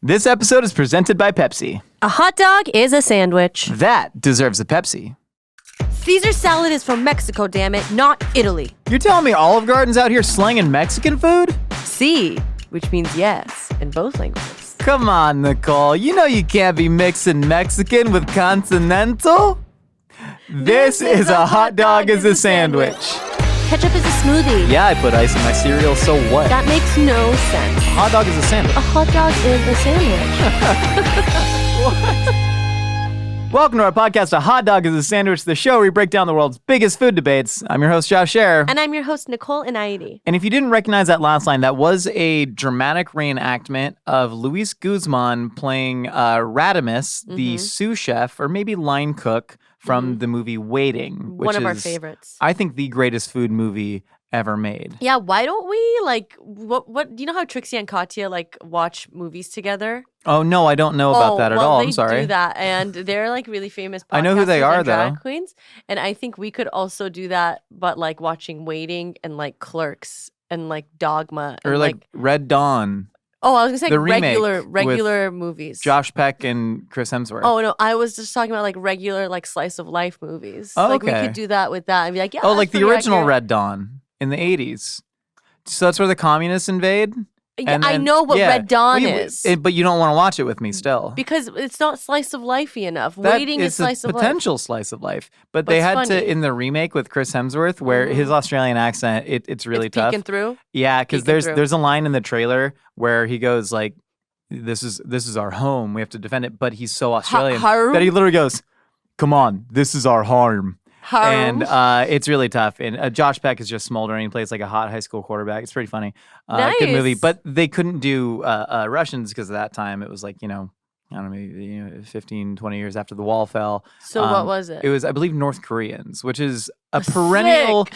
This episode is presented by Pepsi. A hot dog is a sandwich. That deserves a Pepsi. Caesar salad is from Mexico, damn it, not Italy. You're telling me Olive Garden's out here slanging Mexican food? Si, which means yes in both languages. Come on, Nicole. You know you can't be mixing Mexican with continental. This is a hot dog is a sandwich. Ketchup is a smoothie. Yeah, I put ice in my cereal, so what? That makes no sense. A hot dog is a sandwich. A hot dog is a sandwich. Welcome to our podcast, A Hot Dog is a Sandwich, the show where we break down the world's biggest food debates. I'm your host, Josh Scherer. And I'm your host, Nicole Inaidi. And if you didn't recognize that last line, that was a dramatic reenactment of Luis Guzman playing Radamus, the sous chef, or maybe line cook from the movie Waiting. Which One of our is, favorites. I think, the greatest food movie ever made. Yeah, why don't we, what do you know how Trixie and Katya, watch movies together? Oh, no, I don't know about that at all. I'm sorry. They do that, and they're, really famous podcasters I know who they are, and drag though. queens, and I think we could also do that, but, watching Waiting and, Clerks and, Dogma. And, Or, Red Dawn. Oh, I was going to say the remake regular movies. Josh Peck and Chris Hemsworth. Oh, no, I was just talking about, regular, slice of life movies. Oh, We okay. could do that with that and be yeah, Oh, that's the pretty original accurate. Red Dawn in the 80s. So that's where the communists invade? Yeah, I know what Red Dawn is. But you don't want to watch it with me still. Because it's not slice of lifey enough. That Waiting is slice a of life. potential slice of life. But they it's had funny. to, in the remake with Chris Hemsworth, where his Australian accent, it's really tough. Peeking through? Yeah, because Peeking through. there's a line in the trailer where he goes this is our home. We have to defend it. But he's so Australian that he literally goes, come on, this is our home. And it's really tough. And Josh Peck is just smoldering. He plays like a hot high school quarterback. It's pretty funny. Nice. Good movie. But they couldn't do Russians because at that time it was I don't know, maybe 15, 20 years after the wall fell. So what was it? It was, I believe, North Koreans, which is a perennial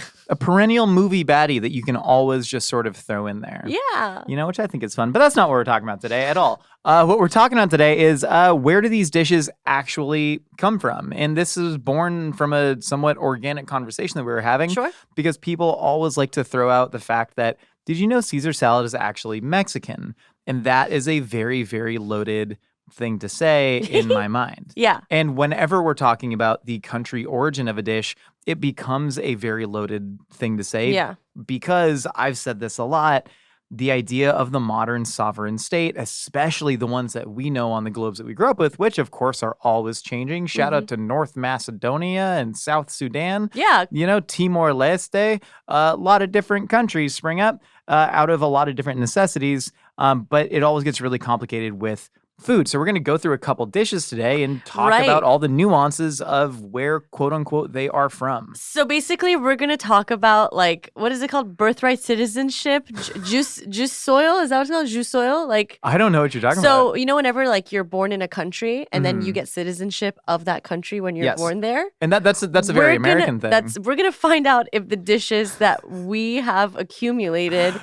movie baddie that you can always just sort of throw in there. Yeah. Which I think is fun. But that's not what we're talking about today at all. What we're talking about today is where do these dishes actually come from? And this is born from a somewhat organic conversation that we were having. Sure. Because people always like to throw out the fact that, did you know Caesar salad is actually Mexican? And that is a very, very loaded thing to say in my mind. Yeah. And whenever we're talking about the country origin of a dish, it becomes a very loaded thing to say. Yeah. Because I've said this a lot, the idea of the modern sovereign state, especially the ones that we know on the globes that we grew up with, which of course are always changing. Shout out to North Macedonia and South Sudan. Yeah. Timor-Leste. A lot of different countries spring up out of a lot of different necessities. But it always gets really complicated with food. So we're going to go through a couple dishes today and talk about all the nuances of where, quote unquote, they are from. So basically, we're going to talk about, what is it called? Birthright citizenship? Juice soil? Is that what it's called? Juice soil? I don't know what you're talking about. So, whenever, you're born in a country and then you get citizenship of that country when you're born there. And that's a very American thing. We're going to find out if the dishes that we have accumulated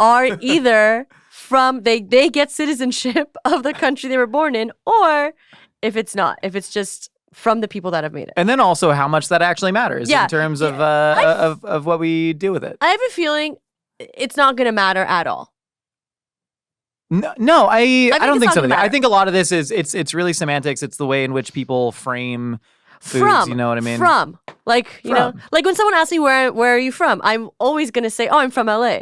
are either from they get citizenship of the country they were born in, or if it's not, if it's just from the people that have made it. And then also how much that actually matters in terms of what we do with it. I have a feeling it's not going to matter at all. No, I don't think so. I I think a lot of this is it's really semantics. It's the way in which people frame foods. You know what I mean? From when someone asks me where are you from, I'm always going to say, oh, I'm from LA.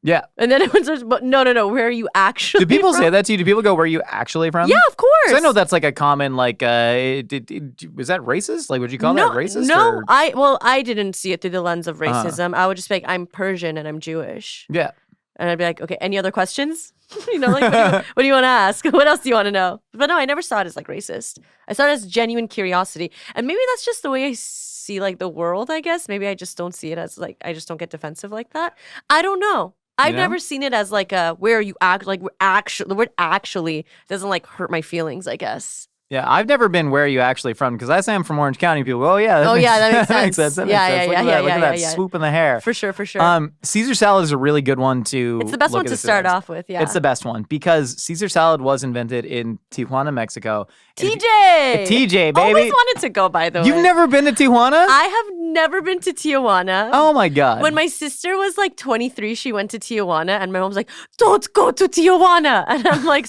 Yeah. And then everyone says, but no, where are you actually Do people from? say that to you? Do people go, where are you actually from? Yeah, of course. 'Cause I know that's a common, was that racist? Would you call that racist? No, I didn't see it through the lens of racism. I would just be I'm Persian and I'm Jewish. Yeah. And I'd be okay, any other questions? What do you want to ask? What else do you want to know? But no, I never saw it as racist. I saw it as genuine curiosity. And maybe that's just the way I see the world, I guess. Maybe I just don't see it as I just don't get defensive like that. I don't know. I've never seen it as where you act the word actually doesn't hurt my feelings, I guess. Yeah, I've never been where are you actually from because I say I'm from Orange County. People go, oh yeah, that makes sense. That makes sense. That makes sense. Look at that swoop in the hair. For sure. Caesar salad is a really good one to. It's the best one to start off with. Yeah, it's the best one because Caesar salad was invented in Tijuana, Mexico. TJ, baby. Always wanted to go. By the way, you've never been to Tijuana? I have never been to Tijuana. Oh my god! When my sister was like 23, she went to Tijuana, and my mom was like, "Don't go to Tijuana." And I'm like,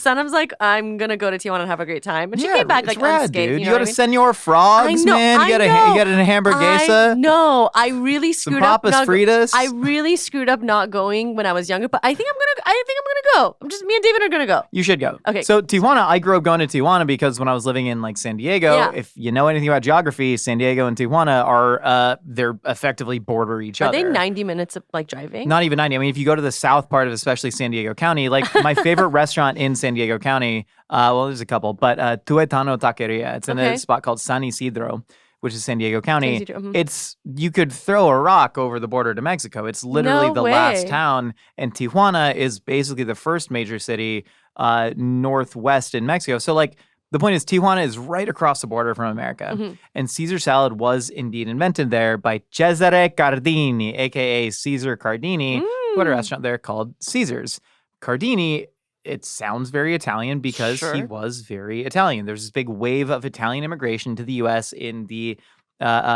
I'm gonna go to Tijuana and have a great time. And she came back like unscathed. Dude. You go to Senor Frogs, man. You got a hamburguesa. No, I really screwed up. Papas Fritas. I really screwed up not going when I was younger, but I think I'm gonna go. Me and David are gonna go. You should go. Okay. So Tijuana, I grew up going to Tijuana because when I was living in like San Diego, if you know anything about geography, San Diego and Tijuana are they're effectively border each other. Are they 90 minutes of like driving? Not even 90. I mean, if you go to the south part of especially San Diego County, like my favorite restaurant in San Diego County, well, there's a couple, but Tuetano Taqueria. It's in a spot called San Isidro, which is San Diego County. It's you could throw a rock over the border to Mexico. It's literally the last town, and Tijuana is basically the first major city northwest in Mexico. So like the point is Tijuana is right across the border from America, and Caesar salad was indeed invented there by Cesare Cardini, aka Caesar Cardini, who had a restaurant there called Caesar's. Cardini, it sounds very Italian because he was very Italian. There's this big wave of Italian immigration to the U.S. in the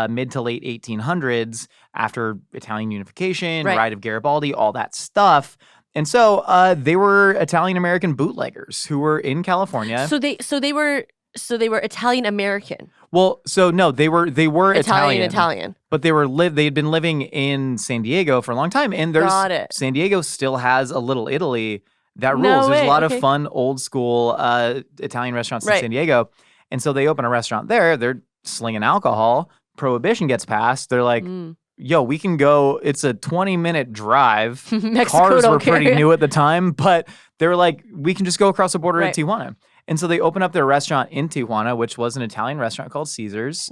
mid to late 1800s after Italian unification, Ride of Garibaldi, all that stuff. And so they were Italian American bootleggers who were in California. So they were Italian American. Well, so no, they were Italian. But they had been living in San Diego for a long time, and San Diego still has a Little Italy that rules. There's a lot of fun old school Italian restaurants in San Diego, and so they open a restaurant there. They're slinging alcohol. Prohibition gets passed. They're like, yo, we can go. It's a 20-minute drive. Cars were pretty new at the time, but they were like, we can just go across the border to Tijuana. And so they open up their restaurant in Tijuana, which was an Italian restaurant called Caesar's.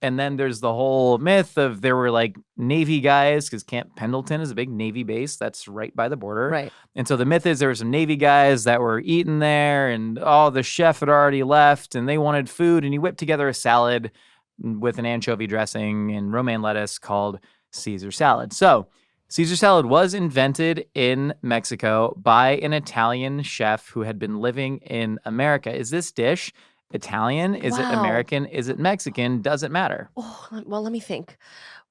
And then there's the whole myth of there were like Navy guys, because Camp Pendleton is a big Navy base that's right by the border. Right. And so the myth is there were some Navy guys that were eating there, and the chef had already left, and they wanted food, and he whipped together a salad with an anchovy dressing and romaine lettuce called Caesar salad. So Caesar salad was invented in Mexico by an Italian chef who had been living in America. Is this dish Italian? Is it American? Is it Mexican? Does it matter? Oh, well, let me think.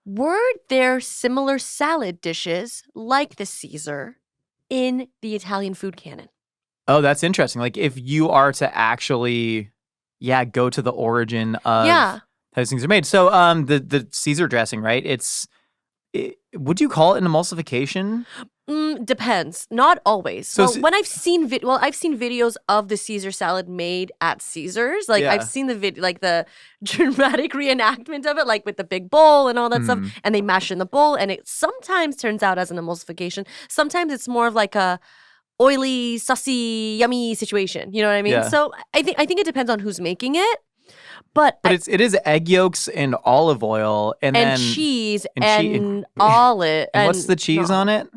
Were there similar salad dishes like the Caesar in the Italian food canon? Oh, that's interesting. Like if you are to actually, go to the origin of how these things are made. So the Caesar dressing, right? Would you call it an emulsification? Depends. Not always. So when I've seen videos of the Caesar salad made at Caesar's. Like I've seen the dramatic reenactment of it, like with the big bowl and all that stuff, and they mash it in the bowl, and it sometimes turns out as an emulsification. Sometimes it's more of like a oily, saucy, yummy situation. You know what I mean? Yeah. So I think it depends on who's making it. But it is egg yolks and olive oil and then cheese and olive. And what's the cheese on it?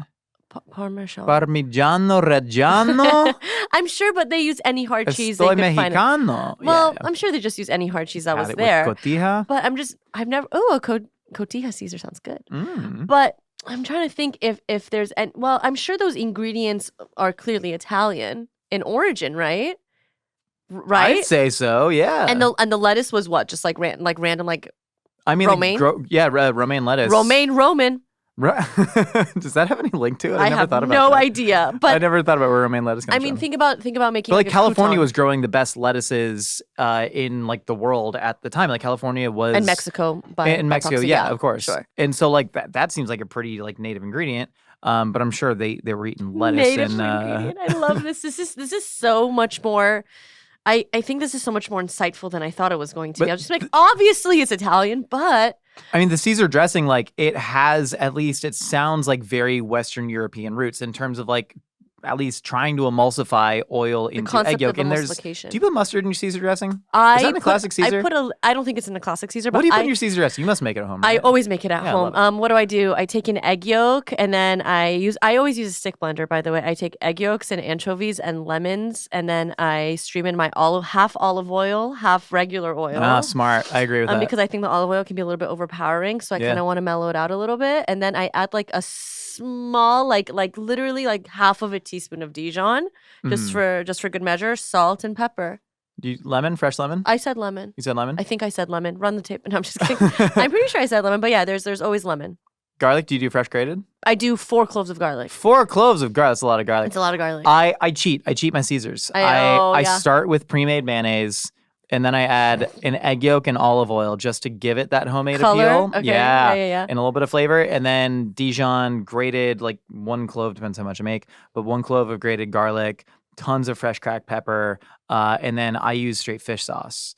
Parmesan. Parmigiano Reggiano. I'm sure, but they use any hard cheese they could find. Well, I'm sure they just use any hard cheese that was with there. cotija. But I've never. Oh, a cotija Caesar sounds good. But I'm trying to think if there's I'm sure those ingredients are clearly Italian in origin, right? Right? I'd say so, yeah. And the lettuce was what? Just like random I mean, romaine? Romaine lettuce. Roman. Does that have any link to it? I never thought about no that. idea. But I never thought about where romaine lettuce comes from. I mean, think about making. But like California a was growing the best lettuces in like the world at the time. Like California was and Mexico by Mexico, proxy, of course. Sure. And so like that seems like a pretty like native ingredient. But I'm sure they were eating lettuce native and ingredient. I love this. This is so much more. I think this is so much more insightful than I thought it was going to be. I was just like, obviously it's Italian, but I mean, the Caesar dressing, like it has at least, it sounds like very Western European roots in terms of like at least trying to emulsify oil into egg concept yolk. of And emulsification. do you put mustard in your Caesar dressing? Is I that in the put- classic Caesar? I don't think it's in the classic Caesar, but What do you put in your Caesar dressing? You must make it at home, I right? always make it at Yeah, I home. love What do? I take an egg yolk and then I always use a stick blender, by the way. I take egg yolks and anchovies and lemons and then I stream in my half olive oil, half regular oil. Ah, smart. I agree with that. Because I think the olive oil can be a little bit overpowering, so I Yeah. kind of want to mellow it out a little bit. And then I add like a small, like literally like half of a teaspoon of Dijon, just for good measure, salt and pepper. Fresh lemon? I said lemon. You said lemon? I think I said lemon. Run the tape. No, I'm just kidding. I'm pretty sure I said lemon, but yeah, there's always lemon. Garlic? Do you do fresh grated? I do 4 cloves of garlic. 4 cloves of garlic. That's a lot of garlic. It's a lot of garlic. I cheat. I cheat my Caesars. Yeah. I start with pre-made mayonnaise, and then I add an egg yolk and olive oil just to give it that homemade Color? appeal. Okay. Yeah. Yeah. And a little bit of flavor. And then Dijon grated, like 1 clove, depends how much I make, but 1 clove of grated garlic, tons of fresh cracked pepper, and then I use straight fish sauce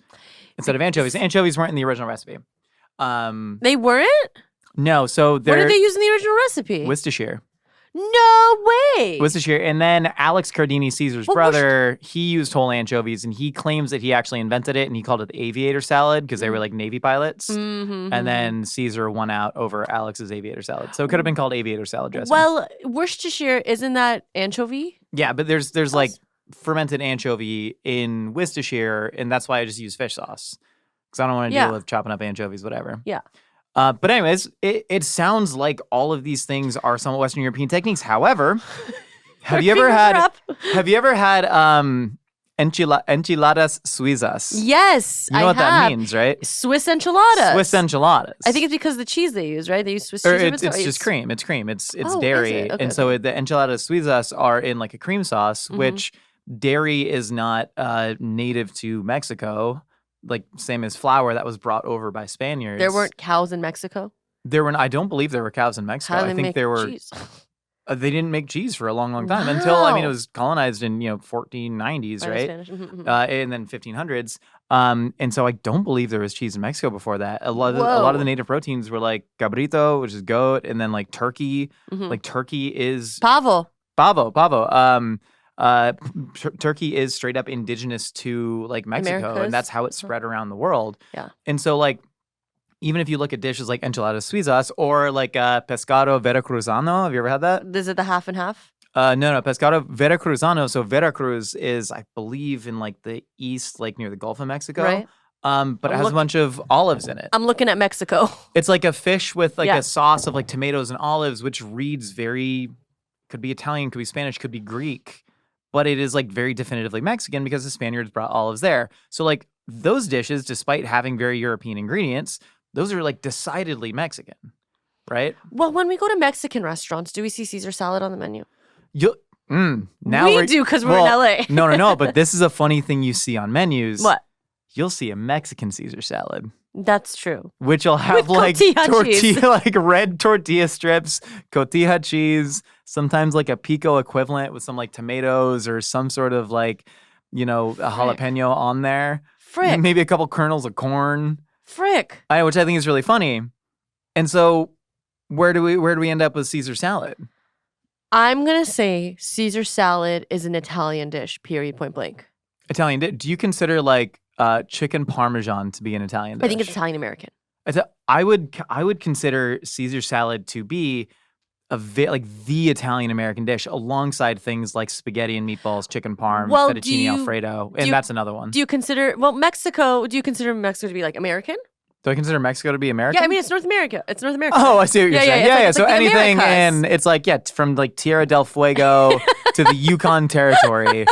instead of anchovies. Anchovies weren't in the original recipe. They weren't? No, so What they're did they use in the original recipe? Worcestershire. No way. Worcestershire. And then Alex Cardini, Caesar's Well, brother, he used whole anchovies, and he claims that he actually invented it, and he called it the aviator salad because they were like Navy pilots. Mm-hmm. And then Caesar won out over Alex's aviator salad. So it could have been called aviator salad dressing. Well, Worcestershire, isn't that anchovy? Yeah, but there's like fermented anchovy in Worcestershire, and that's why I just use fish sauce. Because I don't want to deal with chopping up anchovies, whatever. Yeah. But anyways, it sounds like all of these things are somewhat Western European techniques. However, have you ever had enchiladas suizas? Yes, You know what that means, right? Swiss enchiladas. Swiss enchiladas. I think it's because of the cheese they use, right? They use Swiss Or cheese. it's just cream. It's cream. It's Oh, dairy. is it? Okay, and so the enchiladas suizas are in like a cream sauce, which dairy is not native to Mexico. Like same as flour that was brought over by Spaniards. There weren't cows in Mexico. I don't believe there were cows in Mexico. How do I they think make there were. cheese? They didn't make cheese for a long, long time until it Wow. was colonized in 1490s, By the right? Spanish. Mhm. And then 1500s. And so I don't believe there was cheese in Mexico before that. A lot of the native proteins were like cabrito, which is goat, and then like turkey. Mhm. Like turkey is Pavo. pavo. Turkey is straight up indigenous to like Mexico, Americas. and that's how it spread around the world. Yeah. And so like even if you look at dishes like enchiladas suizas or like pescado veracruzano, have you ever had that? Is it the half and half? No, pescado veracruzano. So Veracruz is, I believe, in like the east, like near the Gulf of Mexico. Right. But it has a bunch of olives in it. I'm looking at Mexico. It's like a fish with like Yeah. a sauce of like tomatoes and olives, which reads could be Italian, could be Spanish, could be Greek. But it is like very definitively Mexican because the Spaniards brought olives there. So like those dishes, despite having very European ingredients, those are like decidedly Mexican, right? Well, when we go to Mexican restaurants, do we see Caesar salad on the menu? Now we do because we're in LA. No. But this is a funny thing you see on menus. What? You'll see a Mexican Caesar salad, That's true. which will have With like cotija cheese. like red tortilla strips, cotija cheese, sometimes like a pico equivalent with some like tomatoes or some sort of like, a jalapeno on there. Frick. Maybe a couple kernels of corn. Frick. Which I think is really funny. And so where do we end up with Caesar salad? I'm going to say Caesar salad is an Italian dish, period, point blank. Italian. Do you consider like chicken parmesan to be an Italian dish? I think it's Italian American. I would consider Caesar salad to be like the Italian American dish alongside things like spaghetti and meatballs, chicken parm, Well, fettuccine Alfredo, and that's another one. Do you consider Mexico to be like American? Do I consider Mexico to be American? Yeah, I mean it's North America. It's North America. Oh, I see what you're saying. Yeah. So like the anything Americas. in it's like from like Tierra del Fuego to the Yukon Territory.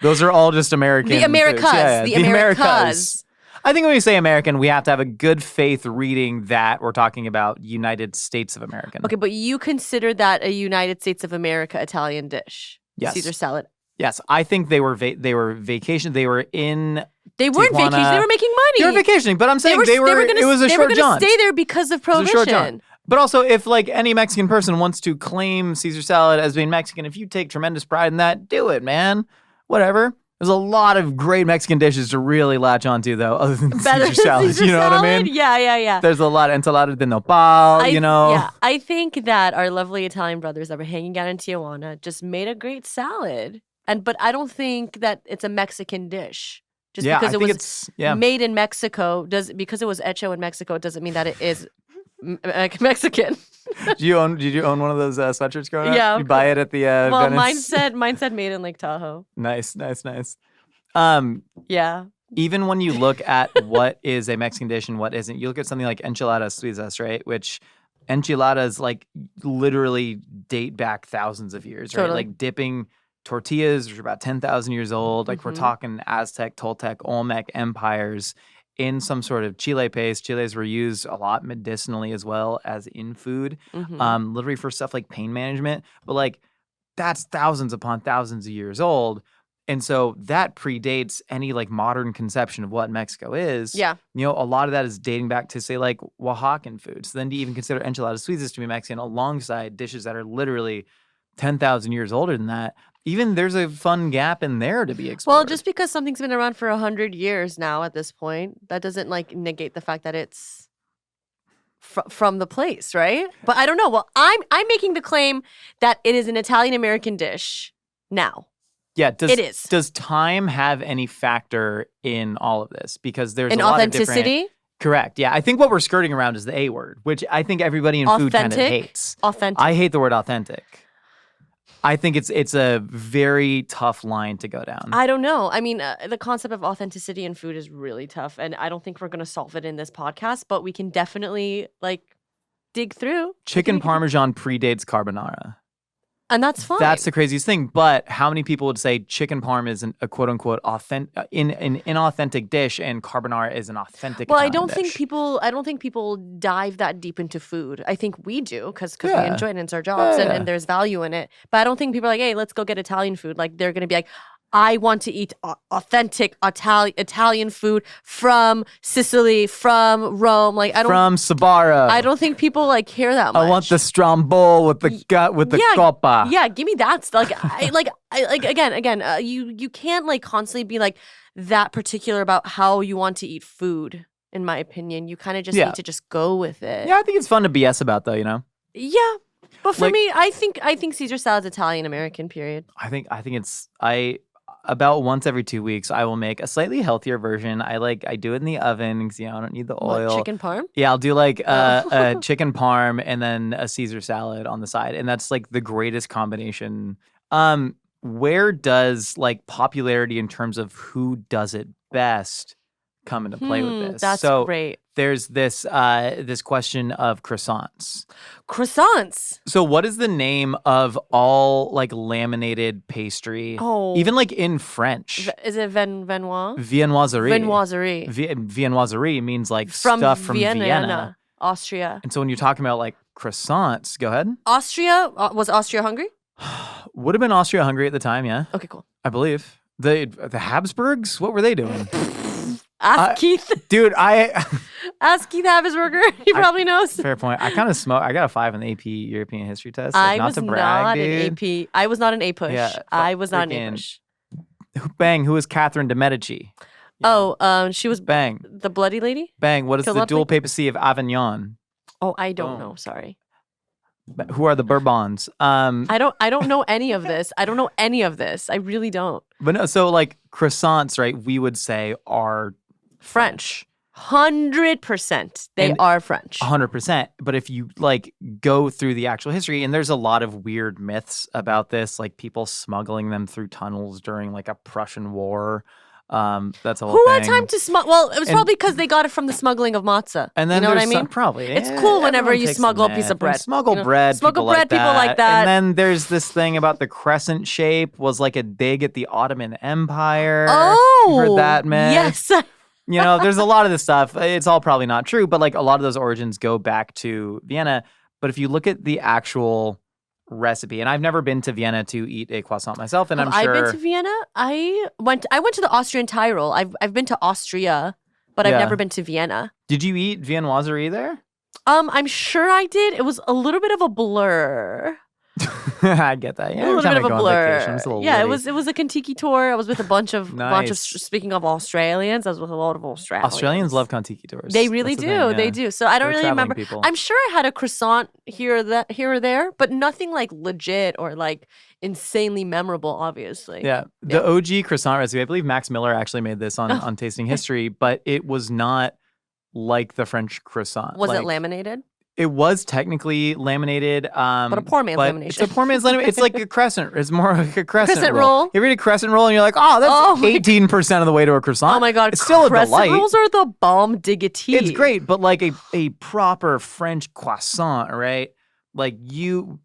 Those are all just American. The Americas. foods. Yeah, The Americas. I think when we say American, we have to have a good faith reading that we're talking about United States of American. Okay, but you consider that a United States of America Italian dish? Yes. Caesar salad. Yes, I think they were vacation. They were in. They weren't Tijuana. vacationing. They were making money. They were vacationing, but I'm saying They were gonna, it was a they short were jaunt. gonna stay there because of It was a short prohibition. jaunt. But also, if like any Mexican person wants to claim Caesar salad as being Mexican, if you take tremendous pride in that, do it, man. Whatever. There's a lot of great Mexican dishes to really latch onto, though, other than Better Caesar salad. Caesar You know salad? what I mean? Yeah. There's a lot of enchilada de nopal, you know? Yeah, I think that our lovely Italian brothers that were hanging out in Tijuana just made a great salad. But I don't think that it's a Mexican dish. Just Yeah, because I it think was it's made in Mexico because it was hecho in Mexico doesn't mean that it is Mexican. Did you own one of those sweatshirts growing up? Yeah. You buy it at the Well, Venice? mine said made in Lake Tahoe. Nice. Yeah. Even when you look at what is a Mexican dish and what isn't, you look at something like enchiladas suizas, right? Which enchiladas like literally date back thousands of years, right? Totally. Like dipping tortillas, which are about 10,000 years old. Like we're talking Aztec, Toltec, Olmec empires in some sort of chile paste. Chiles were used a lot medicinally as well as in food, literally for stuff like pain management. But like that's thousands upon thousands of years old. And so that predates any like modern conception of what Mexico is. Yeah. You know, a lot of that is dating back to say like Oaxacan food. So then to even consider enchiladas suizas to be Mexican alongside dishes that are literally 10,000 years older than that, even there's a fun gap in there to be explored. Well, just because something's been around for 100 years now at this point, that doesn't like negate the fact that it's from the place, right? But I don't know. Well, I'm making the claim that it is an Italian American dish now. Yeah, it is. Does time have any factor in all of this? Because there's an a lot authenticity. Of different, correct. Yeah, I think what we're skirting around is the A word, which I think everybody in food kind of hates. Authentic. I hate the word authentic. I think it's a very tough line to go down. I don't know. I mean, the concept of authenticity in food is really tough, and I don't think we're going to solve it in this podcast, but we can definitely like dig through. Chicken Parmesan predates carbonara. And that's fine. That's the craziest thing. But how many people would say chicken parm is a quote unquote an inauthentic dish and carbonara is an authentic? Well, Italian I don't dish? think people dive that deep into food. I think we do because we Yeah. enjoy it and it's our jobs Yeah. and there's value in it. But I don't think people are like, hey, let's go get Italian food. Like they're gonna be like, I want to eat authentic Italian food from Sicily, from Rome. Like From Sabara. I don't think people like hear that much. I want the stromboli with the gut with the coppa. Yeah, give me that. You can't like constantly be like that particular about how you want to eat food. In my opinion, you kind of just need to just go with it. Yeah, I think it's fun to BS about though. You know. Yeah, but for Like- me, I think Caesar salad's Italian American. Period. I think it's about once every 2 weeks I will make a slightly healthier version. I do it in the oven because I don't need the oil. What, chicken parm? Yeah, I'll do like a chicken parm and then a Caesar salad on the side, and that's like the greatest combination. Where does like popularity in terms of who does it best come into play with this? That's so great. There's this question of croissants. Croissants. So what is the name of all like laminated pastry? Oh. Even like in French. Is it Viennoiserie? Viennoiserie. Viennoiserie. Viennoiserie means like From stuff from Vienna, Austria. And so when you're talking about like croissants, go ahead. Austria? Was Austria hungry? Would have been Austria-Hungary at the time, yeah. Okay, cool. I believe. The Habsburgs? What were they doing? Ask Keith. Dude, Ask Keith Habsburger. He probably knows. fair point. I kind of smoke. I got a 5 in the AP European History test. I not was to brag, not dude. an AP. I was not an A push. Yeah, I was not an A freaking- push. Bang, who was Catherine de Medici? She was Bang. the bloody lady? Bang, what is the Killed dual Ludwig? papacy of Avignon? Oh, I don't Boom. know. Sorry. Who are the Bourbons? I don't know any of this. I don't know any of this. I really don't. But no, so like croissants, right, we would say are French. 100%. They And- are French. 100%. But if you like go through the actual history, and there's a lot of weird myths about this, like people smuggling them through tunnels during like a Prussian war. That's a whole Who thing. had time to smuggle? Well, it was probably because they got it from the smuggling of matzah. And then you know what I there's mean? some, probably. It's cool whenever everyone you takes smuggle a the piece of myth. bread. Smuggle you know? bread. Smuggle people bread, like people like that. And then there's this thing about the crescent shape was like a dig at the Ottoman Empire. Oh, You heard that myth? Yes. You know, there's a lot of this stuff. It's all probably not true, but like a lot of those origins go back to Vienna. But if you look at the actual recipe, and I've never been to Vienna to eat a croissant myself, and Have I'm sure I been to Vienna? I went to the Austrian Tyrol. I've been to Austria, but I've Yeah. never been to Vienna. Did you eat viennoiserie there? I'm sure I did. It was a little bit of a blur. I get that. A Yeah, little every time bit I of a go on blur. vacation, it's a little Yeah, it witty. was a Kentucky tour. I was with a bunch of Nice. speaking of Australians, I was with a lot of Australians. Australians love Kontiki tours. They really That's do. the thing, They yeah. do. So I don't They're really traveling remember. people. I'm sure I had a croissant here or there, but nothing like legit or like insanely memorable, obviously. Yeah, the OG croissant recipe. I believe Max Miller actually made this on Tasting History, but it was not like the French croissant. Was it laminated? It was technically laminated, But a poor man's lamination. It's a poor man's lamination. It's like a crescent. It's more like a crescent, Crescent roll. roll? You read a crescent roll and you're like, oh, that's 18% of the way to a croissant. Oh my god, it's still a crescent delight. rolls are the bomb diggity. It's great, but like a proper French croissant, right? Like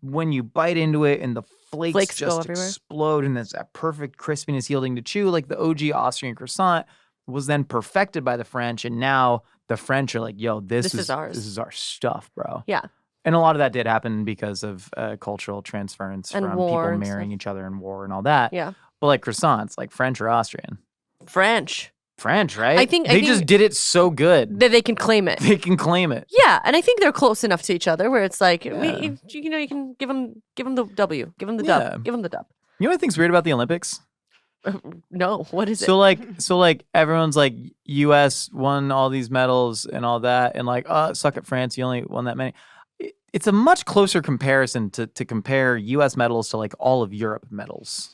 when you bite into it and the flakes go just everywhere. explode and there's that perfect crispiness yielding to chew, like the OG Austrian croissant was then perfected by the French, and now the French are like, yo, this is ours. This is our stuff, bro. Yeah. And a lot of that did happen because of cultural transference And from war people and marrying stuff. each other in war and all that. Yeah. But like croissants, like French or Austrian? French. French, right? I think they just did it so good. That they can claim it. They can claim it. Yeah, and I think they're close enough to each other where it's like, Yeah. you can give them the W, give them the Yeah. dub, give them the dub. You know what I think's weird about the Olympics? No, what is it? So like everyone's like US won all these medals and all that, and like, suck at France, you only won that many. It's a much closer comparison to compare US medals to like all of Europe medals.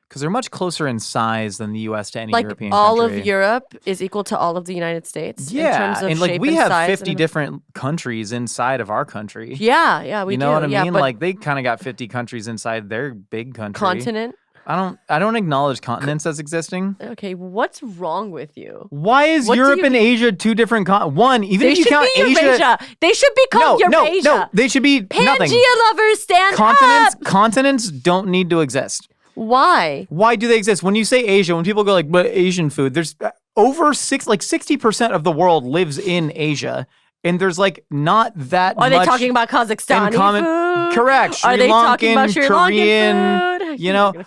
Because they're much closer in size than the US to any like European all country. of Europe is equal to all of the United States. Yeah, in terms of and like shape we and have size 50 and- different countries inside of our country. Yeah, we you do. know what I yeah, mean? but Like they kind of got 50 countries inside their big country. continent. I don't acknowledge continents as existing. Okay, what's wrong with you? Why is What do Europe you- and Asia two different one? Even They if you should count be Eurasia. They should be called Eurasia. No, they should be nothing. Pangea lovers, stand up. Continents don't need to exist. Why? Why do they exist? When you say Asia, when people go like, but Asian food, there's over 60% of the world lives in Asia. And there's like not that much. Are they talking about Kazakhstani food? Correct. Sri Are they talking about Lankan, Sri Korean, Lankan food? you You're know, not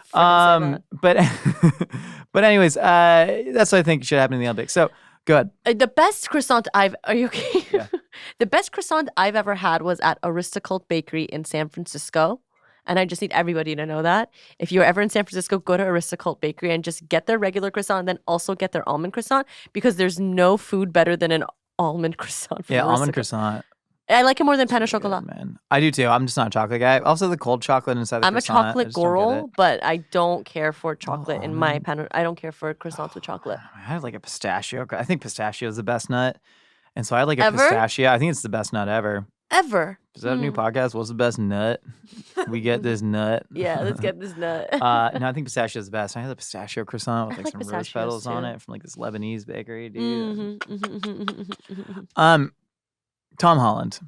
gonna frickin' say that. but anyways, that's what I think should happen in the Olympics. So good. The best croissant are you okay? Yeah. The best croissant I've ever had was at Aristocult Bakery in San Francisco. And I just need everybody to know that. If you're ever in San Francisco, go to Aristocult Bakery and just get their regular croissant and then also get their almond croissant because there's no food better than an almond croissant. From Almond Aristocult. croissant. I like it more than pain au Good, chocolat. man. I do too. I'm just not a chocolate guy. Also, the cold chocolate inside the I'm a croissant. I chocolate just don't get girl, it. but I don't care for chocolate in my Almond. pan. I don't care for croissants with chocolate. I have like a pistachio. I think pistachio is the best nut. And so I had like a Ever? pistachio. I think it's the best nut ever. Ever. Is that a new podcast? What's the best nut? We get this nut. Yeah, let's get this nut. No, I think pistachio is the best. I had a pistachio croissant with I like like some rose pistachios, petals on too. it from like this Lebanese bakery, dude. Mhm. Tom Holland,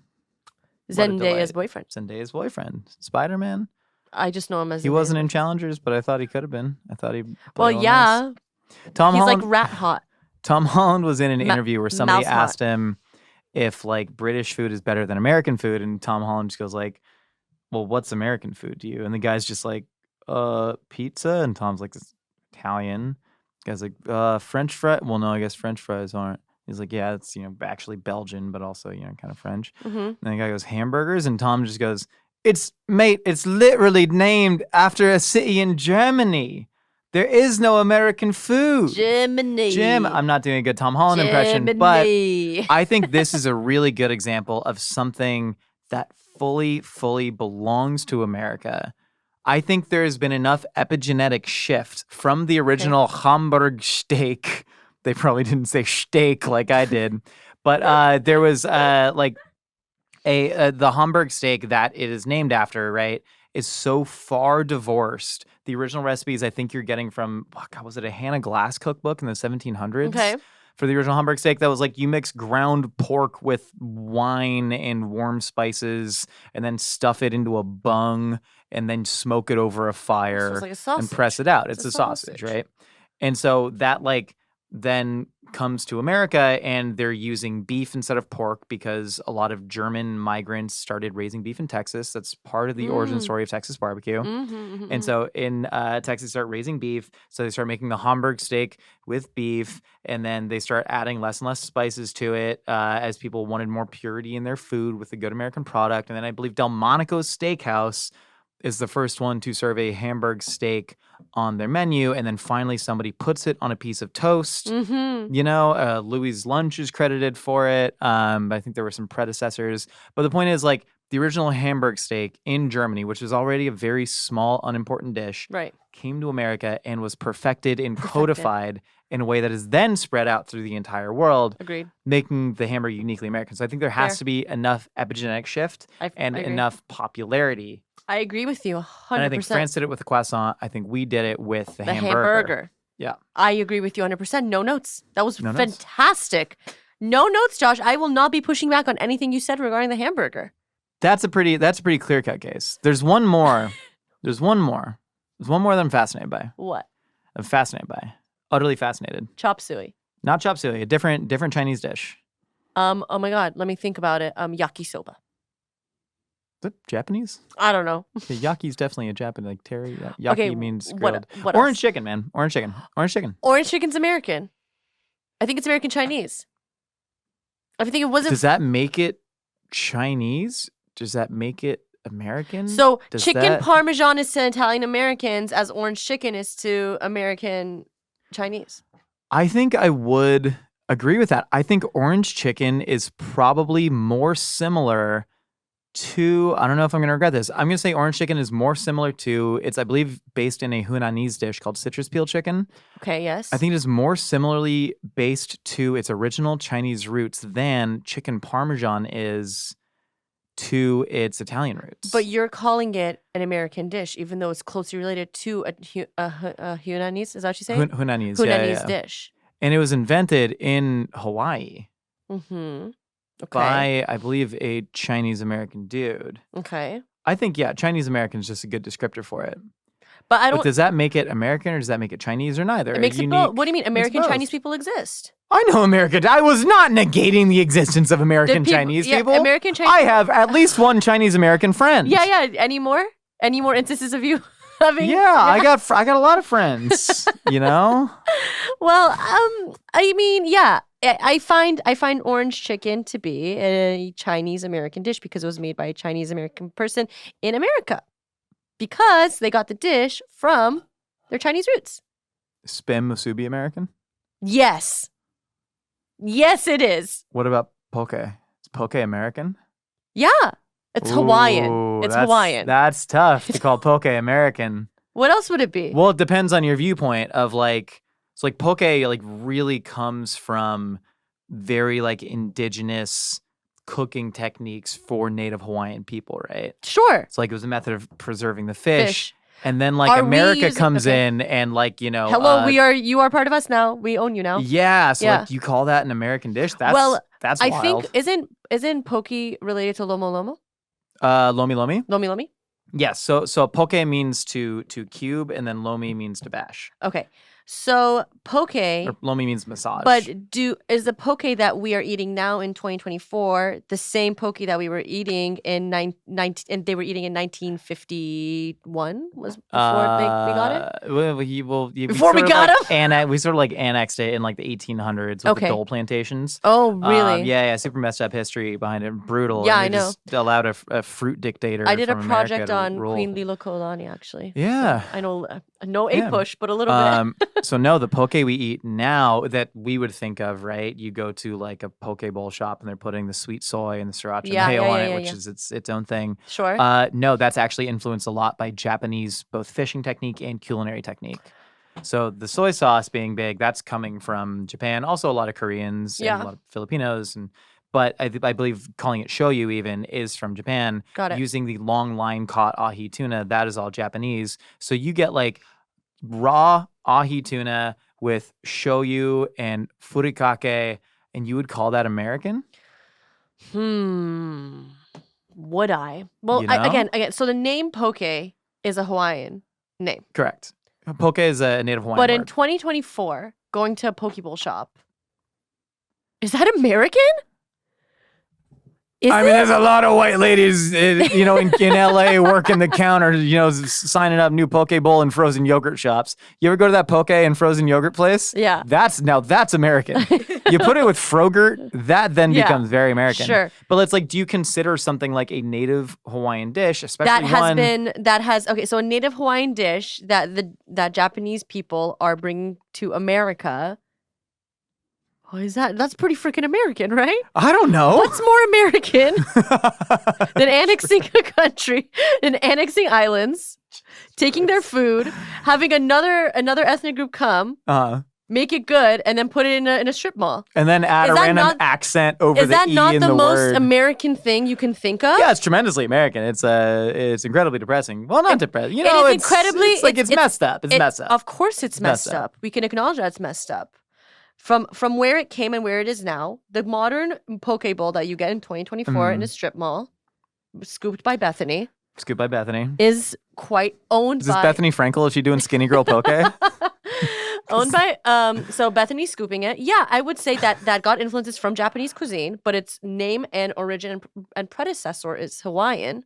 What a Zendaya's delight. boyfriend. Zendaya's boyfriend, Spider-Man. I just know him as. He wasn't in Challengers, but I thought he could have been. I thought he. Well, yeah, Tom he's Holland. like rat hot. Tom Holland was in an Ma- interview where somebody mouse hot. asked him if like British food is better than American food, and Tom Holland just goes like, "Well, what's American food to you?" And the guy's just like, pizza," and Tom's like, "This Italian." The guy's like, "French fry." Well, no, I guess French fries aren't. He's like, "Yeah, it's actually Belgian, but also kind of French." hmm And the guy goes, "Hamburgers," and Tom just goes, "It's literally named after a city in Germany. There is no American food." Jiminy. Jim, I'm not doing a good Tom Holland impression, but Jiminy. I think this is a really good example of something that fully belongs to America. I think there has been enough epigenetic shift from the original Hamburg steak. They probably didn't say steak like I did, but there was like the Hamburg steak that it is named after, right, is so far divorced. The original recipes I think you're getting from, was it a Hannah Glass cookbook in the 1700s? Okay. For the original Hamburg steak, that was like you mix ground pork with wine and warm spices and then stuff it into a bung and then smoke it over a fire it's like a sausage. and press it out. It's It's a a sausage, sausage. right? And so that like then comes to America and they're using beef instead of pork because a lot of German migrants started raising beef in Texas. That's part of the origin story of Texas barbecue. And so in Texas, they start raising beef. So they start making the Hamburg steak with beef. And then they start adding less and less spices to it as people wanted more purity in their food with a good American product. And then I believe Delmonico's Steakhouse is the first one to serve a Hamburg steak on their menu, and then finally somebody puts it on a piece of toast. Mm-hmm. You know, Louis' Lunch is credited for it. I think there were some predecessors. But the point is, like, the original Hamburg steak in Germany, which was already a very small, unimportant dish, Right. came to America and was perfected and codified in a way that is then spread out through the entire world, Agreed. making the hamburger uniquely American. So I think there has Fair. to be enough epigenetic shift and I agree. enough popularity. I agree with you 100%. And I think France did it with the croissant. I think we did it with the hamburger. Yeah. I agree with you 100%. No notes. That was No notes? fantastic. No notes, Josh. I will not be pushing back on anything you said regarding the hamburger. That's a pretty clear-cut case. There's one more. There's one more that I'm fascinated by. What? I'm fascinated by. Utterly fascinated. Chop suey. Not chop suey, a different Chinese dish. Oh my God. Let me think about it. Yakisoba. Is it Japanese? I don't know. Yeah, yaki's definitely a Japanese. Like yaki Okay, means grilled. What Orange else? chicken, man. Orange chicken. Orange chicken. Orange chicken's American. I think it's American Chinese. I think it wasn't. Does that make it Chinese? Does that make it American? So Does chicken that- parmesan is to Italian Americans as orange chicken is to American Chinese. I think I would agree with that. I think orange chicken is probably more similar to, I don't know if I'm going to regret this. I'm going to say orange chicken is more similar to, it's, I believe, based in a Hunanese dish called citrus peel chicken. Okay, yes. I think it is more similarly based to its original Chinese roots than chicken parmesan is to its Italian roots. But you're calling it an American dish, even though it's closely related to a Hunanese. Is that what you say? Hunanese, Hunanese dish. And it was invented in Hawaii Mm-hmm. Okay. by, I believe, a Chinese American dude. Okay. I think, yeah, Chinese American is just a good descriptor for it. But I But don't. does that make it American or does that make it Chinese or neither? It makes it Unique- both. What do you mean? American both. Chinese people exist. I know American. I was not negating the existence of American Chinese people. American Chinese. I have at least one Chinese American friend. Yeah. Any more? Any more instances of you having? Yeah, I got a lot of friends. You know. Well, I mean, yeah. I find orange chicken to be a Chinese American dish because it was made by a Chinese American person in America. Because they got the dish from their Chinese roots. Spam musubi American. Yes. Yes, it is. What about poke? Is poke American? Yeah. It's Hawaiian. Ooh, It's that's- Hawaiian. That's tough to call poke American. What else would it be? Well, it depends on your viewpoint of like, so like poke like really comes from very like indigenous cooking techniques for native Hawaiian people, right? Sure. It's like it was a method of preserving the fish. Fish. And then like Are we America using- comes okay. in and like, you know. Hello, you are part of us now. We own you now. Yeah. So Yeah. like you call that an American dish? That's that's I wild. think isn't poke related to lomo lomo? Lomi lomi? Lomi lomi? Yes. So poke means to cube and then lomi means to bash. Okay. So poke, Or lomi means massage. but is the poke that we are eating now in 2024 the same poke that we were eating in and they were eating in 1951 was before we got it? Before we got we sort of like annexed it in like the 1800s with Okay. the Dole plantations. Oh, really? Yeah, super messed up history behind it. Brutal. Yeah, and they I know. Just allowed a fruit dictator. I did a from America project to on rule. Queen Lilokolani actually. Yeah. I know no a Yeah. push, but a little bit. So no, the poke we eat now that we would think of, right? You go to like a poke bowl shop and they're putting the sweet soy and the sriracha mayo on it, which is its own thing. Sure. No, that's actually influenced a lot by Japanese both fishing technique and culinary technique. So the soy sauce being big, that's coming from Japan. Also a lot of Koreans and a lot of Filipinos but I believe calling it shoyu even is from Japan. Got it. Using the long line caught ahi tuna, that is all Japanese. So you get like raw ahi tuna with shoyu and furikake, and you would call that American? Would I? Well, You know? again, so the name poke is a Hawaiian name. Correct. Poke is a native Hawaiian But in word. 2024, going to a poke bowl shop, is that American? I mean, there's a lot of white ladies, in LA working the counter, signing up new poke bowl and frozen yogurt shops. You ever go to that poke and frozen yogurt place? Yeah. That's American. You put it with Frogurt, that then becomes very American. Sure. But it's like, do you consider something like a native Hawaiian dish, especially so a native Hawaiian dish that Japanese people are bringing to America. Oh, that's pretty freaking American, right? I don't know. What's more American than annexing a country and annexing islands, taking their food, having another ethnic group come, make it good, and then put it in a strip mall? And then add a random accent over the E in the word. Is that not the most American thing you can think of? Yeah, it's tremendously American. It's incredibly depressing. Well, not depressing. It's messed up. It's messed up. Of course it's messed up. We can acknowledge that it's messed up. From where it came and where it is now, the modern poke bowl that you get in 2024 in a strip mall, scooped by Bethany, is quite owned by... Is this Bethany Frankel? Is she doing skinny girl poke? Owned by... So Bethany's scooping it. Yeah, I would say that got influences from Japanese cuisine, but its name and origin and predecessor is Hawaiian.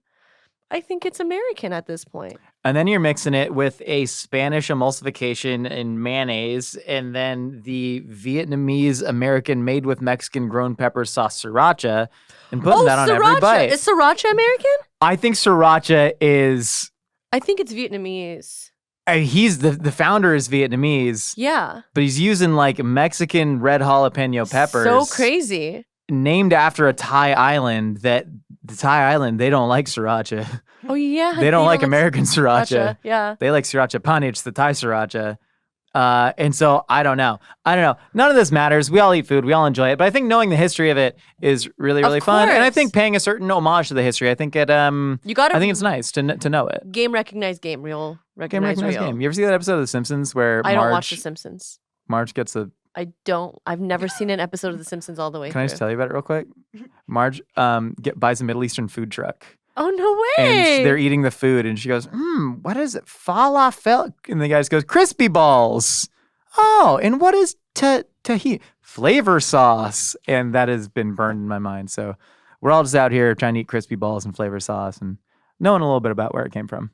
I think it's American at this point. And then you're mixing it with a Spanish emulsification and mayonnaise, and then the Vietnamese American made with Mexican grown pepper sauce sriracha, and putting that on every bite. Is Sriracha American? I think Sriracha is... I think it's Vietnamese. He's the founder is Vietnamese. Yeah. But he's using like Mexican red jalapeno peppers. So crazy. Named after a Thai island that the Thai island, they don't like sriracha. Oh, yeah. They don't like American sriracha. Yeah. They like sriracha panich, the Thai sriracha. And so I don't know. None of this matters. We all eat food. We all enjoy it. But I think knowing the history of it is really, really fun. And I think paying a certain homage to the history, I think I think it's nice to know it. Game recognized game, real recognized real. Game. You ever see that episode of The Simpsons where I don't watch The Simpsons. Marge gets a... I don't. I've never seen an episode of The Simpsons all the way through. Can I just tell you about it real quick? Marge buys a Middle Eastern food truck. Oh, no way. And they're eating the food, and she goes, what is it? Falafel. And the guy just goes, crispy balls. Oh, and what is tahini? Flavor sauce. And that has been burned in my mind. So we're all just out here trying to eat crispy balls and flavor sauce and knowing a little bit about where it came from.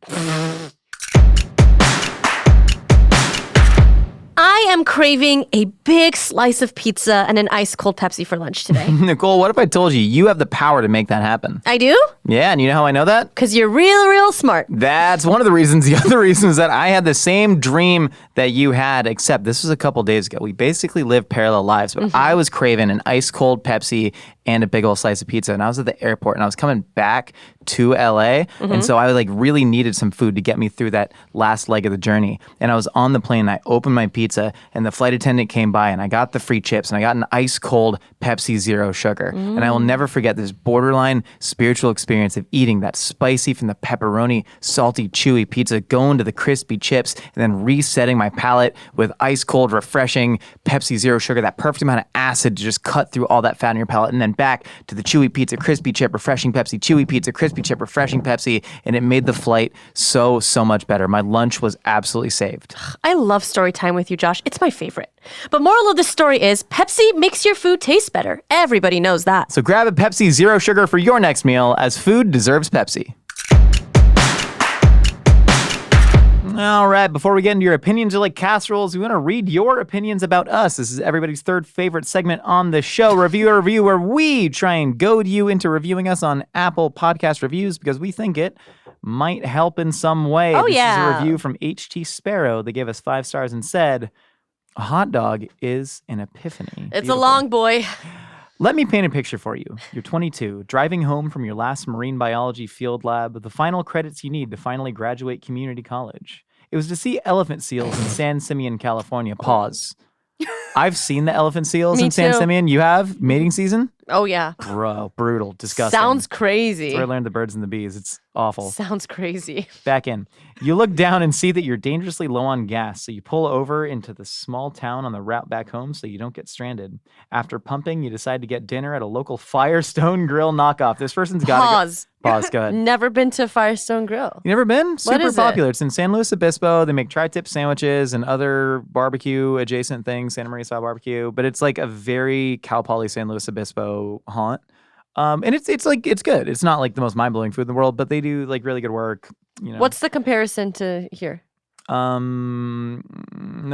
I am craving a big slice of pizza and an ice cold Pepsi for lunch today. Nicole, what if I told you have the power to make that happen? I do? Yeah, and you know how I know that? Because you're real smart. That's one of the reasons. The other reason is that I had the same dream that you had, except this was a couple days ago. We basically lived parallel lives, but I was craving an ice cold Pepsi and a big old slice of pizza, and I was at the airport, and I was coming back to LA, and so I really needed some food to get me through that last leg of the journey. And I was on the plane, and I opened my pizza, and the flight attendant came by, and I got the free chips, and I got an ice cold Pepsi Zero Sugar. And I will never forget this borderline spiritual experience of eating that spicy from the pepperoni, salty, chewy pizza, going to the crispy chips, and then resetting my palate with ice cold, refreshing Pepsi Zero Sugar, that perfect amount of acid to just cut through all that fat in your palate, and then back to the chewy pizza, crispy chip, refreshing Pepsi, chewy pizza, crispy chip, refreshing Pepsi, and it made the flight so much better. My lunch was absolutely saved. I love story time with you, Josh. It's my favorite. But moral of the story is Pepsi makes your food taste better. Everybody knows that. So grab a Pepsi Zero Sugar for your next meal, as food deserves Pepsi. All right, before we get into your opinions or like casseroles, we want to read your opinions about us. This is everybody's third favorite segment on the show, Review or Review, where we try and goad you into reviewing us on Apple Podcast Reviews because we think it might help in some way. Oh, this yeah. is a review from HT Sparrow. They gave us 5 stars and said, a hot dog is an epiphany. It's Beautiful. A long boy. Let me paint a picture for you. You're 22, driving home from your last marine biology field lab, the final credits you need to finally graduate community college. It was to see elephant seals in San Simeon, California. Pause. I've seen the elephant seals in San Simeon. You have? Mating season? Oh, yeah. Bro, brutal, disgusting. Sounds crazy. That's where I learned the birds and the bees. It's awful. Sounds crazy. Back in. You look down and see that you're dangerously low on gas, so you pull over into the small town on the route back home so you don't get stranded. After pumping, you decide to get dinner at a local Firestone Grill knockoff. This person's got Pause. Pause, go ahead. Never been to Firestone Grill. You never been? What is popular. it? It's in San Luis Obispo. They make tri-tip sandwiches and other barbecue adjacent things, Santa Maria style barbecue. But it's like a very Cal Poly San Luis Obispo haunt. And it's like it's good. It's not like the most mind-blowing food in the world, but they do like really good work. You know. What's the comparison to here? No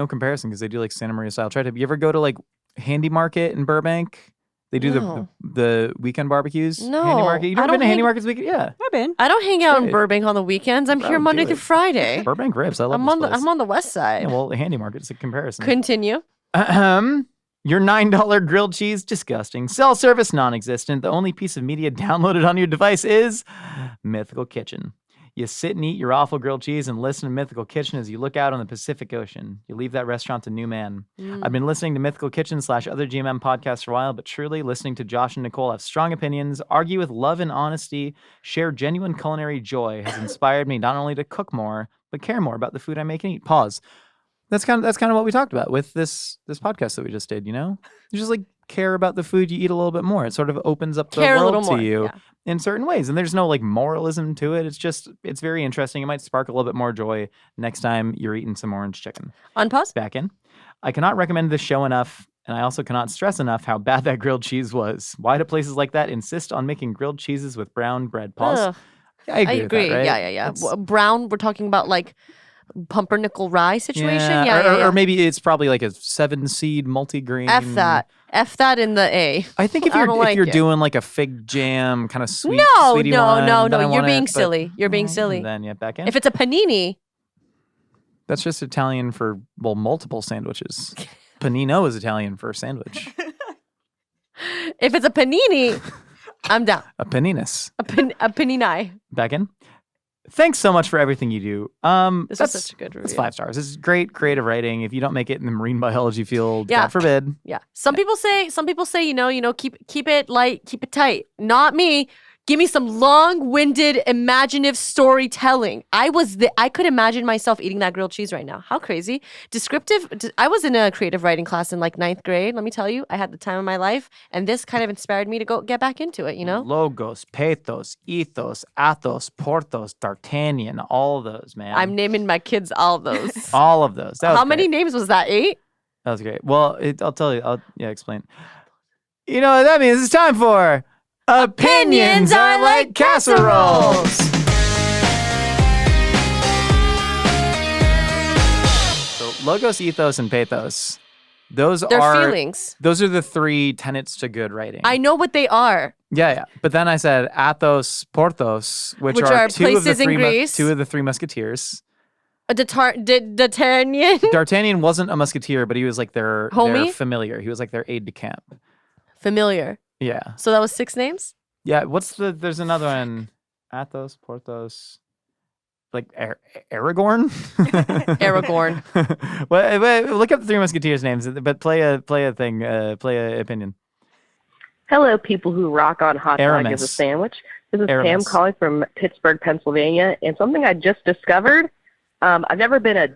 comparison because they do like Santa Maria style tri-tip. You ever go to like Handy Market in Burbank? They do the weekend barbecues. No, Handy Market. You never been to Handy Market's weekend? Yeah, I've been. I don't hang out in Burbank on the weekends. I'm here Monday through Friday. Burbank ribs. I love I'm this on place. I'm on the west side. Yeah, well, Handy Market's a comparison. Continue. Your $9 grilled cheese, disgusting. Cell service, non-existent. The only piece of media downloaded on your device is Mythical Kitchen. You sit and eat your awful grilled cheese and listen to Mythical Kitchen as you look out on the Pacific Ocean. You leave that restaurant a new man. I've been listening to Mythical Kitchen / other GMM podcasts for a while, but truly listening to Josh and Nicole have strong opinions, argue with love and honesty, share genuine culinary joy has inspired me not only to cook more, but care more about the food I make and eat. Pause. That's kind of what we talked about with this podcast that we just did, you know? You just like care about the food you eat a little bit more. It sort of opens up the world to you in certain ways. And there's no like moralism to it. It's very interesting. It might spark a little bit more joy next time you're eating some orange chicken. On pause. Back in. I cannot recommend this show enough, and I also cannot stress enough how bad that grilled cheese was. Why do places like that insist on making grilled cheeses with brown bread? Pause. Ugh. I agree. With that, right? Yeah. Brown, we're talking about like pumpernickel rye situation. Or maybe it's probably like a 7-seed multigrain. F that in the A. I think if you're doing like a fig jam kind of sweet, no, one, you're being silly. You're being silly. Then back in. If it's a panini, that's just Italian for multiple sandwiches. Panino is Italian for sandwich. If it's a panini, I'm down. A paninis. A panini. Back in. Thanks so much for everything you do. This is such a good review. It's 5 stars. This is great creative writing. If you don't make it in the marine biology field, God forbid. Yeah. Some people say, you know, keep it light, keep it tight. Not me. Give me some long-winded, imaginative storytelling. I could imagine myself eating that grilled cheese right now. How crazy. Descriptive. I was in a creative writing class in like 9th grade. Let me tell you, I had the time of my life. And this kind of inspired me to go get back into it, you know? Logos, pathos, ethos, athos, porthos, D'Artagnan, all of those, man. I'm naming my kids all of those. All of those. How many names was that? 8? That was great. Well, I'll tell you. Explain. You know what that means? It's time for... Opinions are like casseroles. So logos, ethos, and pathos. They're feelings. Those are the 3 tenets to good writing. I know what they are. Yeah. But then I said athos, porthos, which are places in Greece. 2 of the 3 musketeers. D'Artagnan? D'Artagnan wasn't a musketeer, but he was like their familiar. He was like their aide de camp. Familiar. Yeah. So that was 6 names? Yeah. There's another one. Athos, Porthos, like Aragorn? Aragorn. Well, look up the 3 Musketeers names, but play a opinion. Hello, people who rock on hot dog as a sandwich. This is Pam calling from Pittsburgh, Pennsylvania, and something I just discovered. I've never been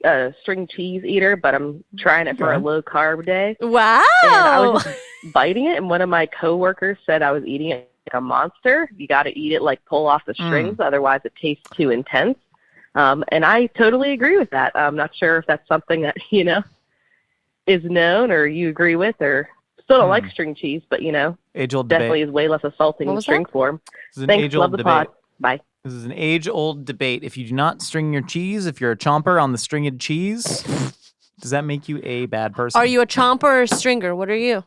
a string cheese eater, but I'm trying it for a low carb day. Wow! And I was just biting it, and one of my coworkers said I was eating it like a monster. You got to eat it like pull off the strings, otherwise it tastes too intense. And I totally agree with that. I'm not sure if that's something that is known or you agree with, or still don't like string cheese, but age-old definitely debate. is way less assaulting in string form. Thanks. Love the pod. Bye. This is an age-old debate. If you do not string your cheese, if you're a chomper on the stringed cheese, does that make you a bad person? Are you a chomper or a stringer? What are you?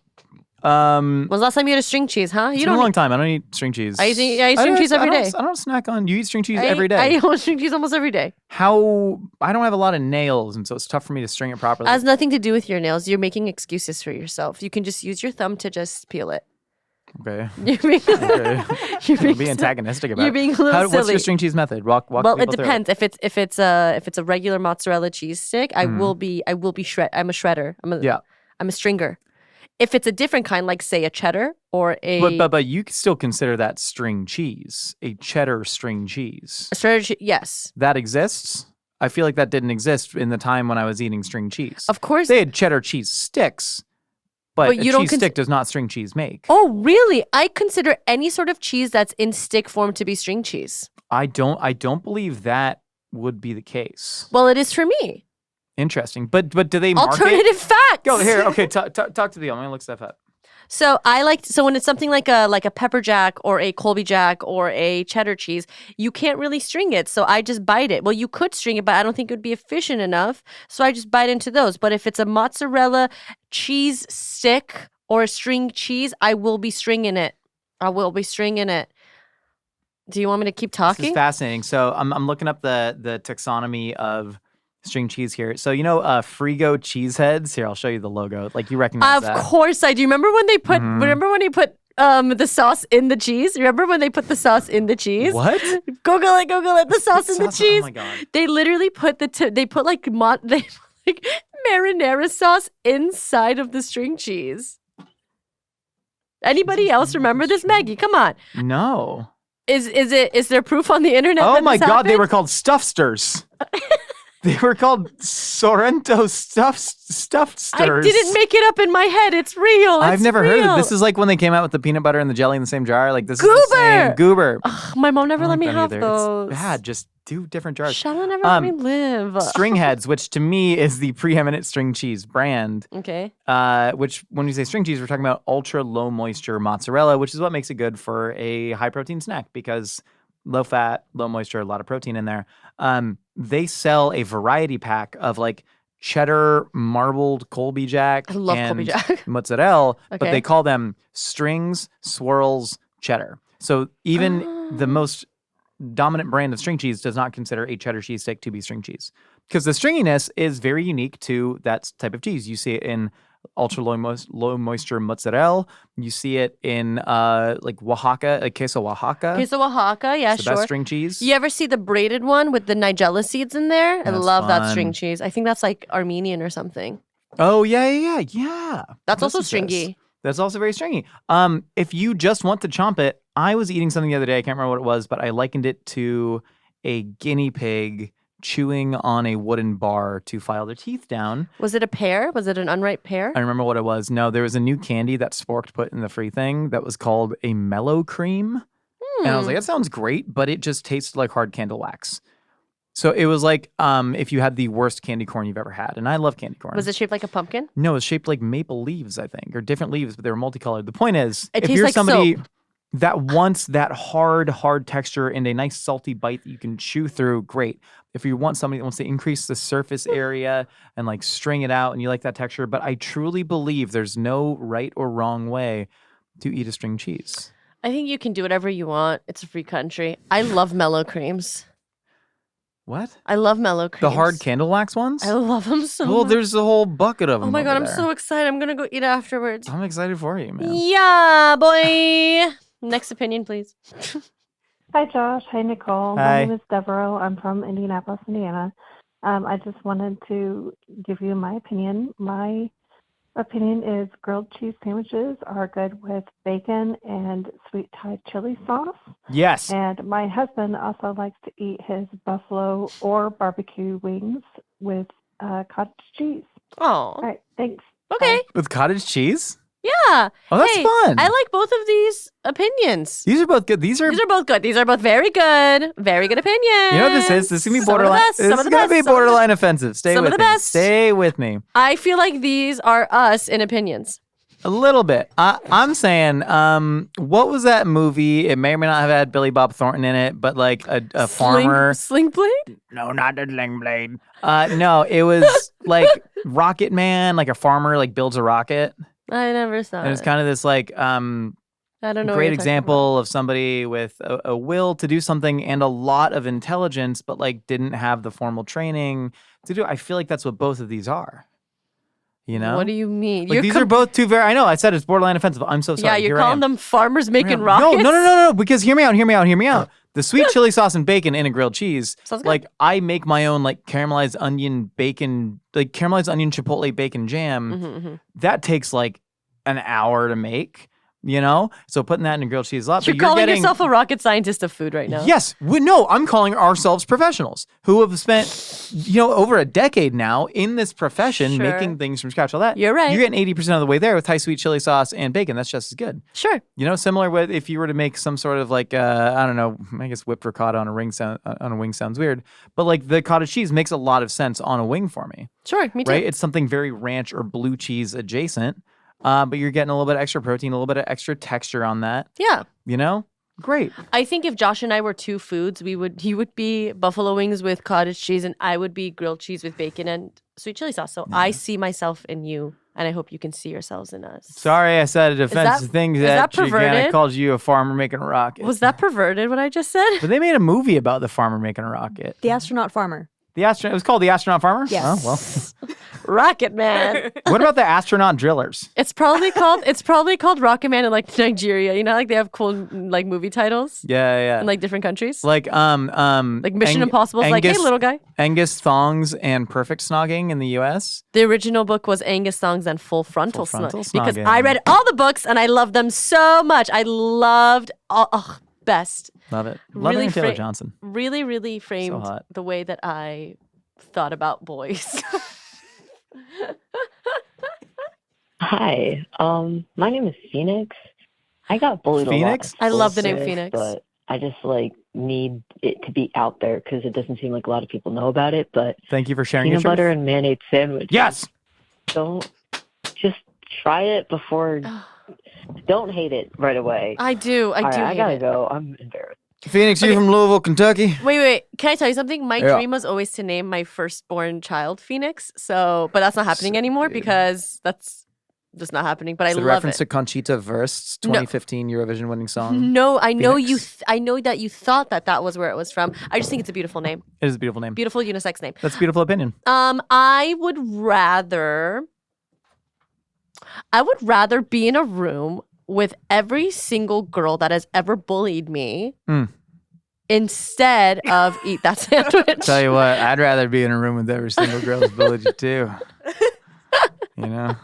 When's the last time you had a string cheese, huh? It's been a long time. I don't eat string cheese. I eat string cheese every day. I don't snack on. You eat string cheese every day. I eat string cheese almost every day. I don't have a lot of nails, and so it's tough for me to string it properly. It has nothing to do with your nails. You're making excuses for yourself. You can just use your thumb to just peel it. Okay. You're being be antagonistic about it. You're being a little silly. What's your string cheese method? Walk well, it people depends. through it. If it's a regular mozzarella cheese stick, I will be I'm a shredder. I'm a stringer. If it's a different kind, like say a cheddar or a but you can still consider that string cheese, a cheddar string cheese. A shredded yes. That exists. I feel like that didn't exist in the time when I was eating string cheese. Of course, they had cheddar cheese sticks. But a cheese stick does not string cheese make. Oh, really? I consider any sort of cheese that's in stick form to be string cheese. I don't believe that would be the case. Well, it is for me. Interesting. But do they market? Alternative facts. Go here. Okay, talk to the. I'm going to look stuff up. So when it's something like a pepper jack or a Colby jack or a cheddar cheese, you can't really string it. So I just bite it. Well, you could string it, but I don't think it would be efficient enough. So I just bite into those. But if it's a mozzarella cheese stick or a string cheese, I will be stringing it. Do you want me to keep talking? This is fascinating. So I'm looking up the taxonomy of string cheese here. So Frigo cheese heads. Here, I'll show you the logo. Like you recognize that. Of course I do. Remember when they put the sauce in the cheese? Remember when they put the sauce in the cheese? What? Google it. The sauce in the cheese. Oh my god. They literally put marinara sauce inside of the string cheese. Anybody else remember this, Maggie? Come on. No. Is there proof on the internet? Oh that my this god, they happened? were called stuffsters. They were called Sorrento stuffsters. I didn't make it up in my head. It's real. I've never heard of it. real. This is like when they came out with the peanut butter and the jelly in the same jar. Like this Goober! is the same Goober. Ugh, my mom never I let don't me like that have either. those. It's bad. Just do different jars. Shella never let me live. String heads, which to me is the preeminent string cheese brand. Okay. Which when we say string cheese, we're talking about ultra low moisture mozzarella, which is what makes it good for a high protein snack because low fat, low moisture, a lot of protein in there. They sell a variety pack of like cheddar marbled Colby Jack I love and Colby Jack. mozzarella, but Okay. they call them strings, swirls, cheddar. So even the most dominant brand of string cheese does not consider a cheddar cheese steak to be string cheese because the stringiness is very unique to that type of cheese. You see it in ultra low moisture mozzarella. You see it in like Oaxaca, like queso Oaxaca. Queso Oaxaca, yeah, It's the sure. best string cheese. You ever see the braided one with the nigella seeds in there? I That's love that fun. string cheese. I think that's like Armenian or something. Oh yeah. That's also This is stringy. this. That's also very stringy. If you just want to chomp it, I was eating something the other day. I can't remember what it was, but I likened it to a guinea pig chewing on a wooden bar to file their teeth down. Was it a pear? Was it an unripe pear? I remember what it was. No, there was a new candy that Sporked put in the free thing that was called a mellow cream. And I was like, that sounds great, but it just tasted like hard candle wax. So it was like if you had the worst candy corn you've ever had. And I love candy corn. Was it shaped like a pumpkin? No, it was shaped like maple leaves, I think, or different leaves, but they were multicolored. The point is, It if tastes you're like somebody soap. that wants that hard texture and a nice salty bite that you can chew through, great. If you want somebody that wants to increase the surface area and like string it out and you like that texture, but I truly believe there's no right or wrong way to eat a string cheese. I think you can do whatever you want. It's a free country. I love mellow creams. What? I love mellow creams. The hard candle wax ones? I love them so Well, much. there's a whole bucket of them. Oh my God, over I'm there. so excited. I'm going to go eat afterwards. I'm excited for you, man. Yeah, boy. Next opinion, please. Hi, Josh. Hi, Nicole. Hi. My name is Devereaux. I'm from Indianapolis, Indiana. I just wanted to give you my opinion. My opinion is grilled cheese sandwiches are good with bacon and sweet Thai chili sauce. Yes. And my husband also likes to eat his buffalo or barbecue wings with cottage cheese. Oh, All right, thanks. okay. With cottage cheese? Yeah. Oh, that's Hey, fun. I like both of these opinions. These are both good. These are both good. These are both very good. Very good opinions. You know what this is? This is gonna be Some of the borderline. best, This some is of the gonna best, be some of the- borderline offensive. Stay some of with the me. best. Stay with me I feel like these are us in opinions. a little bit. I'm saying, what was that movie? It may or may not have had Billy Bob Thornton in it, but like a farmer. Sling Blade? No, not the Sling Blade. No, it was like Rocket Man, like a farmer like builds a rocket, I never saw and it's it. kind of this like I don't know. what great you're talking example of somebody with a will to do something and a lot of intelligence, but like didn't have the formal training to do it. I feel like that's what both of these are. You about. know? What do you mean? Like, these are both two very. I know. I said it's borderline offensive. I'm so sorry. Yeah, you're Here I calling am. them farmers making No, rockets? No. Because hear me out. The sweet chili sauce and bacon in a grilled cheese. Sounds good. Like I make my own like caramelized onion bacon, like caramelized onion chipotle bacon jam. Mm-hmm. That takes like an hour to make. You know, so putting that in a grilled cheese is a lot. You're but calling getting, yourself a rocket scientist of food right now. Yes. No, I'm calling ourselves professionals who have spent, over a decade now in this profession Sure. making things from scratch. All that. You're right. You're getting 80% of the way there with Thai sweet chili sauce and bacon. That's just as good. Sure. Similar with if you were to make some sort of like, I don't know, I guess whipped ricotta on a wing sounds weird, but like the cottage cheese makes a lot of sense on a wing for me. Sure. Me too. Right? It's something very ranch or blue cheese adjacent. but you're getting a little bit of extra protein, a little bit of extra texture on that. Yeah. You know? Great. I think if Josh and I were two foods, he would be buffalo wings with cottage cheese, and I would be grilled cheese with bacon and sweet chili sauce. So I see myself in you, and I hope you can see yourselves in us. Sorry, I said a offensive thing that I called you a farmer making a rocket. Was that perverted, what I just said? But they made a movie about the farmer making a rocket. The astronaut farmer. It was called The Astronaut Farmer? Yes. Oh, well. Rocket Man. What about the astronaut drillers? It's probably called Rocket Man in like Nigeria. You know, like they have cool like movie titles. Yeah. In like different countries. Like Mission Impossible is like, hey, little guy. Angus Thongs and Perfect Snogging in the U.S. The original book was Angus Thongs and Full Frontal Snogging. Because I read all the books and I loved them so much. I loved best. Love it. Love Really Taylor Johnson. Really, really framed hot. the way that I thought about boys. Hi, my name is Phoenix. I got bullied Phoenix? a lot. I love the name this, Phoenix. But I just need it to be out there because it doesn't seem like a lot of people know about it. But Thank you for sharing peanut your butter truth. and mayonnaise sandwich. Yes. Don't just try it before. Don't hate it right away. I do. All right, I hate gotta it. go. I'm embarrassed. Phoenix, you from Louisville, Kentucky? Wait. Can I tell you something? My Yeah. dream was always to name my firstborn child Phoenix. But that's not happening anymore because that's just not happening. But I Is it a love reference it. to Conchita Wurst's 2015 Eurovision winning song? No, I know Phoenix? I know that you thought that was where it was from. I just think it's a beautiful name. It is a beautiful name. Beautiful unisex name. That's a beautiful opinion. I would rather be in a room with every single girl that has ever bullied me instead of eat that sandwich. Tell you what, I'd rather be in a room with every single girl who's bullied you too. You know?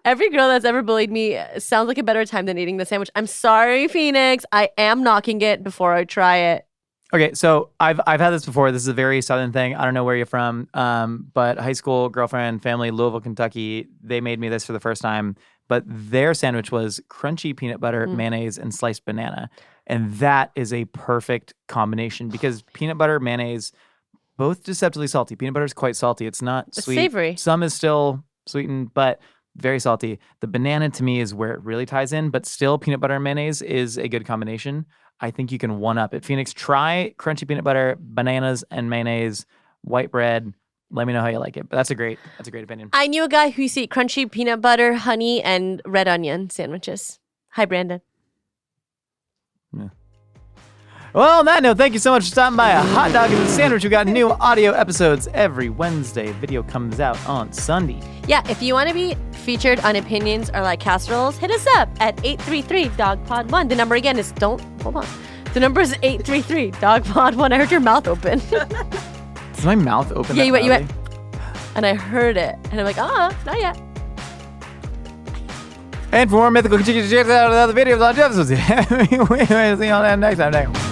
Every girl that's ever bullied me sounds like a better time than eating the sandwich. I'm sorry, Phoenix. I am knocking it before I try it. Okay, so I've had this before. This is a very southern thing. I don't know where you're from, but high school girlfriend, family, Louisville, Kentucky, they made me this for the first time. But their sandwich was crunchy peanut butter, mayonnaise, and sliced banana. And that is a perfect combination because peanut butter, mayonnaise, both deceptively salty. Peanut butter is quite salty. It's not It's sweet. savory. Some is still sweetened, but very salty. The banana to me is where it really ties in, but still peanut butter and mayonnaise is a good combination. I think you can one up it. Phoenix, try crunchy peanut butter, bananas, and mayonnaise, white bread. Let me know how you like it. But that's a great opinion. I knew a guy who used to eat crunchy peanut butter, honey, and red onion sandwiches. Hi, Brandon. Yeah. Well, on that note, thank you so much for stopping by a hot dog and a sandwich. We got new audio episodes every Wednesday. Video comes out on Sunday. Yeah, if you want to be featured on Opinions or like Casseroles, hit us up at 833-DOGPOD1. The number again is The number is 833-DOGPOD1. I heard your mouth open. Is my mouth open? Yeah, that you went. loudly? And I heard it. And I'm like, not yet. And for more Mythical, continue to check out other videos on episodes. We will see you all next time.